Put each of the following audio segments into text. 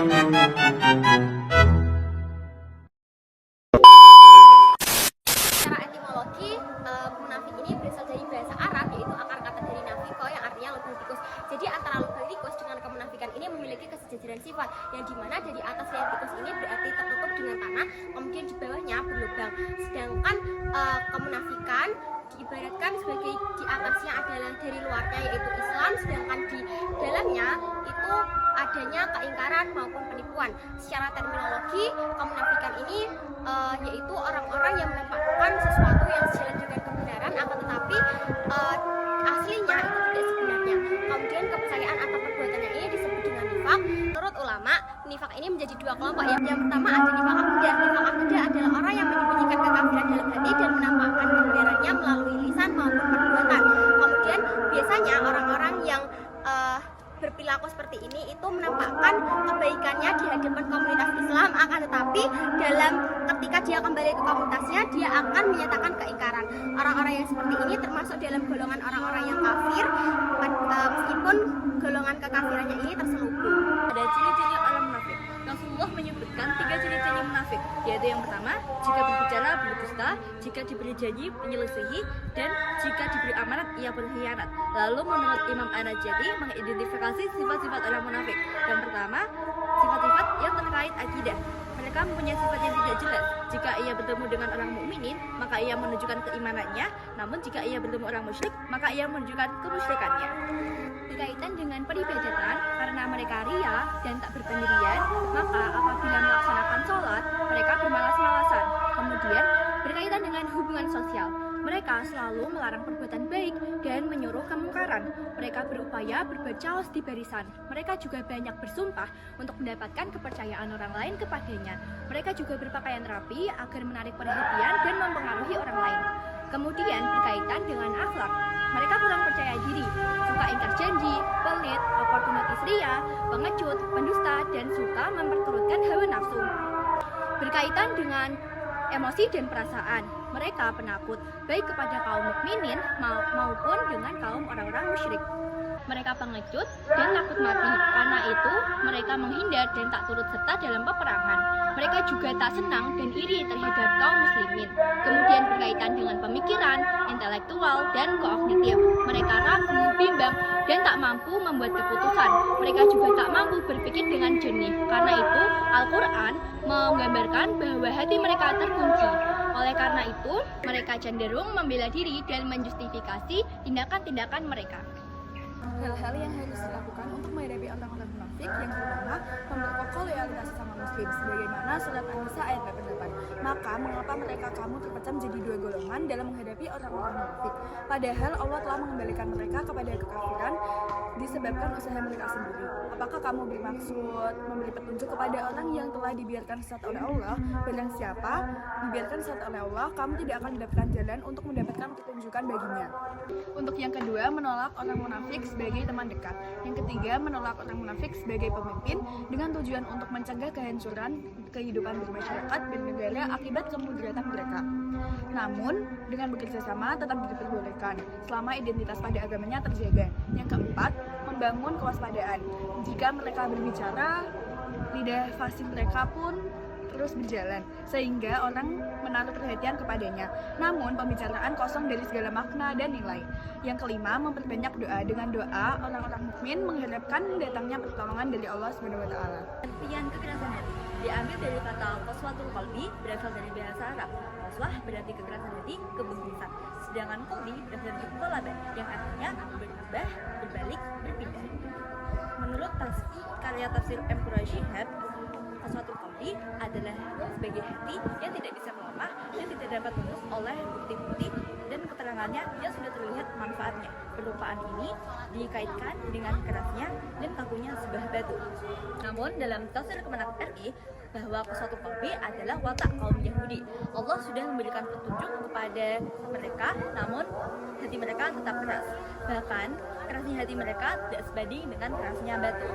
Secara etimologi, munafik ini berasal dari bahasa Arab, yaitu akar kata dari nafiko yang artinya lubang tikus. Jadi antara lubang tikus dengan kemunafikan ini memiliki kesejajaran sifat, yang dimana dari atas layar tikus ini berarti tertutup dengan tanah, kemudian di bawahnya berlubang. Sedangkan kemunafikan diibaratkan sebagai di atasnya adalah dari luarnya yaitu Islam, sedangkan di dalamnya itu adanya keingkaran maupun penipuan. Secara terminologi, kemunafikan ini yaitu orang-orang yang menampakkan sesuatu yang sejalan dengan kebenaran, akan tetapi aslinya itu tidak sebenarnya. Kemudian kepercayaan atau perbuatannya ini disebut dengan nifak. Menurut ulama, nifak ini menjadi dua kelompok. Yang pertama ada nifak akidah. Nifak akidah adalah orang yang menyembunyikan kekafiran dalam hati dan menampakkan kebenarannya melalui lisan maupun perbuatan. Kemudian biasanya orang-orang yang berperilaku seperti ini itu menampakkan kebaikannya di hadapan komunitas Islam, akan tetapi ketika dia kembali ke komunitasnya dia akan menyatakan keingkaran. Orang-orang yang seperti ini termasuk dalam golongan orang-orang yang kafir, meskipun golongan kekafirannya ini terselubung. Ada ciri-ciri orang munafik. Rasulullah menyebutkan 3 ciri-ciri munafik, yaitu yang pertama, jika berbicara berdusta, jika diberi janji menyelisihi, dan jika diberi amanat ia berkhianat. Lalu menurut Imam An-Najari mengidentifikasi sifat-sifat orang munafik. Yang pertama, sifat-sifat yang terkait akidah. Mereka mempunyai sifat yang tidak jelas. Jika ia bertemu dengan orang mukminin, maka ia menunjukkan keimanannya. Namun jika ia bertemu orang musyrik, maka ia menunjukkan kemusyrikannya. Berkaitan dengan peribadatan, karena mereka ria dan tak berpendirian, maka apabila melaksanakan sholat, mereka bermalas-malasan. Kemudian, berkaitan dengan hubungan sosial, mereka selalu melarang perbuatan baik dan menyuruh kemungkaran. Mereka berupaya berbuat chaos di barisan. Mereka juga banyak bersumpah untuk mendapatkan kepercayaan orang lain kepadanya. Mereka juga berpakaian rapi agar menarik perhatian dan mempengaruhi orang lain. Kemudian berkaitan dengan akhlak, mereka kurang percaya diri, suka ingkar janji, pelit, oportunitis ria, pengecut, pendusta, dan suka memperturutkan hawa nafsu. Berkaitan dengan emosi dan perasaan, mereka penakut baik kepada kaum mukminin maupun dengan kaum orang-orang musyrik. Mereka pengecut dan takut mati, karena itu mereka menghindar dan tak turut serta dalam peperangan. Mereka juga tak senang dan iri terhadap kaum muslimin. Kemudian berkaitan dengan pemikiran, intelektual, dan kognitif, mereka ragu, bimbang, dan tak mampu membuat keputusan. Mereka juga tak mampu berpikir dengan jernih. Karena itu, Al-Quran menggambarkan bahwa hati mereka terkunci. Oleh karena itu, mereka cenderung membela diri dan menjustifikasi tindakan-tindakan mereka. Hal-hal yang harus dilakukan untuk menghadapi orang-orang munafik, yang pertama, memperkokoh loyalitas sesama muslim sebagaimana surat An-Nisa ayat 88. Maka mengapa kamu terpecah menjadi 2 golongan dalam menghadapi orang-orang munafik? Padahal Allah telah mengembalikan mereka kepada kekafiran disebabkan usaha mereka sendiri. Apakah kamu bermaksud memberi petunjuk kepada orang yang telah dibiarkan sesat oleh Allah? Barang siapa dibiarkan sesat oleh Allah, kamu tidak akan mendapatkan jalan untuk mendapatkan petunjukan baginya. Untuk yang kedua, menolak orang munafik sebagai teman dekat. Yang ketiga, menolak orang munafik sebagai pemimpin dengan tujuan untuk mencegah kehancuran kehidupan bermasyarakat dan negara akibat kemudaratan mereka. Namun, dengan bekerja sama tetap diperbolehkan selama identitas pada agamanya terjaga. Yang keempat, membangun kewaspadaan. Jika mereka berbicara, lidah fasih mereka pun terus berjalan, sehingga orang menaruh perhatian kepadanya. Namun, pembicaraan kosong dari segala makna dan nilai. Yang kelima, memperbanyak doa. Dengan doa, orang-orang mukmin mengharapkan datangnya pertolongan dari Allah SWT. Pengertian kekerasan hati diambil dari kata qaswatul qalbi, berasal dari bahasa Arab. Qaswah berarti kekerasan hati, kebuntusan. Sedangkan qalbi berasal dari qalaban, yang artinya berubah, berbalik, berpindah. Menurut karya tafsir M. Quraisyihab, qaswatul qalbi adalah sebagai hati yang tidak bisa melemah dan tidak dapat lulus oleh bukti-bukti dan keterangannya yang sudah terlihat manfaatnya. Perlumpaan ini dikaitkan dengan kerasnya dan kakunya sebuah batu. Namun dalam tafsir Kemenak RI bahwa qaswatul qalbi adalah watak kaum Yahudi. Allah sudah memberikan petunjuk kepada mereka, namun hati mereka tetap keras. Bahkan kerasnya hati mereka tidak sebanding dengan kerasnya batu.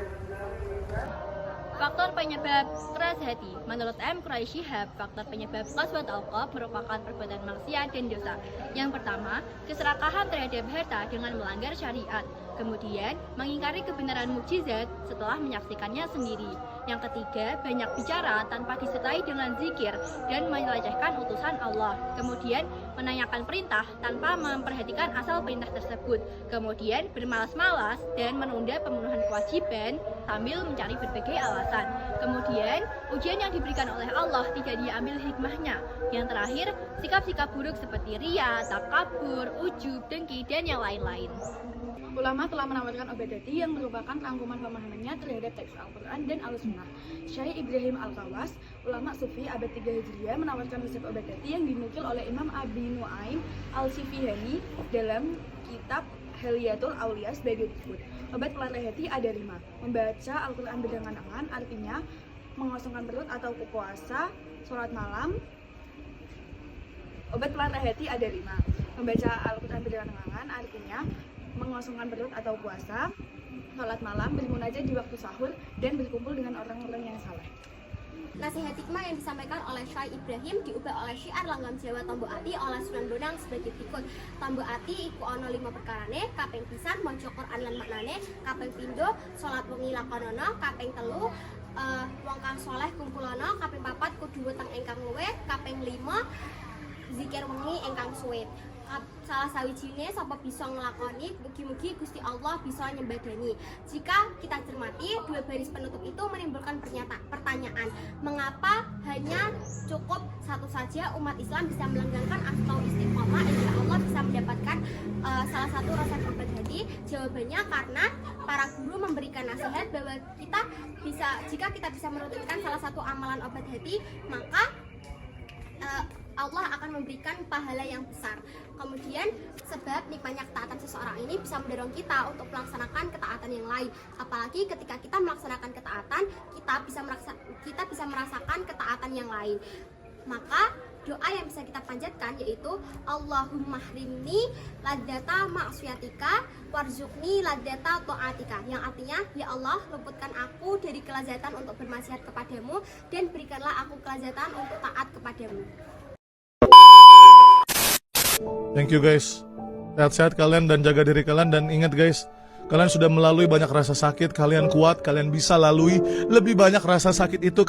Faktor penyebab keras hati. Menurut M. Quraisyihab, faktor penyebab qaswatul qalb merupakan perbuatan maksiat dan dosa. Yang pertama, keserakahan terhadap harta dengan melanggar syariat. Kemudian, mengingkari kebenaran mukjizat setelah menyaksikannya sendiri. Yang ketiga, banyak bicara tanpa disertai dengan zikir dan melecehkan utusan Allah. Kemudian, menanyakan perintah tanpa memperhatikan asal perintah tersebut. Kemudian, bermalas-malas dan menunda pemenuhan kewajiban sambil mencari berbagai alasan. Kemudian, ujian yang diberikan oleh Allah tidak diambil hikmahnya. Yang terakhir, sikap-sikap buruk seperti ria, takabur, ujub, dengki, dan yang lain-lain. Ulama telah menawarkan obat hati yang merupakan rangkuman pemahamannya terhadap teks Al-Quran dan Al-Sunnah. Syekh Ibrahim Al-Kawas, ulama Sufi abad 3 Hijriah, menawarkan resep obat hati yang dinukil oleh Imam Abi Nuaim Al-Sifihani dalam kitab Hilyatul Auliya sebagai berikut. Obat pelatih hati ada 5. Membaca Al-Quran berangan-angan, artinya mengosongkan perut atau puasa, sholat malam. Obat pelatih hati ada 5. Membaca Al-Quran berangan-angan, artinya mengosongkan perut atau puasa, sholat malam, bermunajat di waktu sahur, dan berkumpul dengan orang-orang yang saleh. Nasihat hikmah yang disampaikan oleh Syekh Ibrahim diubah oleh syiar langgam Jawa Tombo Ati oleh Sunan Bonang sebagai berikut. Tombo Ati iku ana 5 perkarane, kaping pisan maca Quran lan maknane, kaping pindho salat wengi lakonono, kaping telu wong kang saleh kumpulono, kaping 4 kudu weteng ingkang luwih, kaping 5 zikir wengi ingkang suwe. Salah sawijine sapa bisa nglakoni, mugi-mugi Gusti Allah bisa nyembadani. Jika kita cermati, 2 baris penutup itu menimbulkan pertanyaan, mengapa hanya cukup satu saja umat Islam bisa melanggengkan atau istiqomah, insya Allah bisa mendapatkan salah satu resep obat hati? Jawabannya karena para guru memberikan nasihat bahwa kita bisa, jika kita bisa merutinkan salah satu amalan obat hati, maka Allah akan memberikan pahala yang besar. Kemudian sebab nikmatnya ketaatan seseorang ini bisa mendorong kita untuk melaksanakan ketaatan yang lain. Apalagi ketika kita melaksanakan ketaatan, kita bisa merasakan ketaatan yang lain. Maka doa yang bisa kita panjatkan yaitu Allahumma hrimni ladzata ma'siyatika warzuqni ladzata ta'atika, yang artinya, ya Allah, luputkan aku dari kelezatan untuk bermaksiat kepadamu dan berikanlah aku kelezatan untuk taat kepadamu. Thank you guys. Sehat-sehat kalian dan jaga diri kalian, dan ingat guys, kalian sudah melalui banyak rasa sakit, kalian kuat, kalian bisa lalui lebih banyak rasa sakit itu.